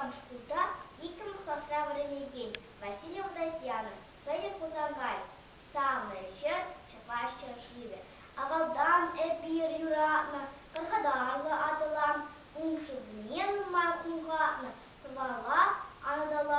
Утром шкулда иким классра вареньеген, Васильев Татьяна, Федя Кузангай, самый шер чапаща шиве. Авалдан эпир юратна, Кархадарлы атылам, Умшыбнен маркунгатна, Тывала анадала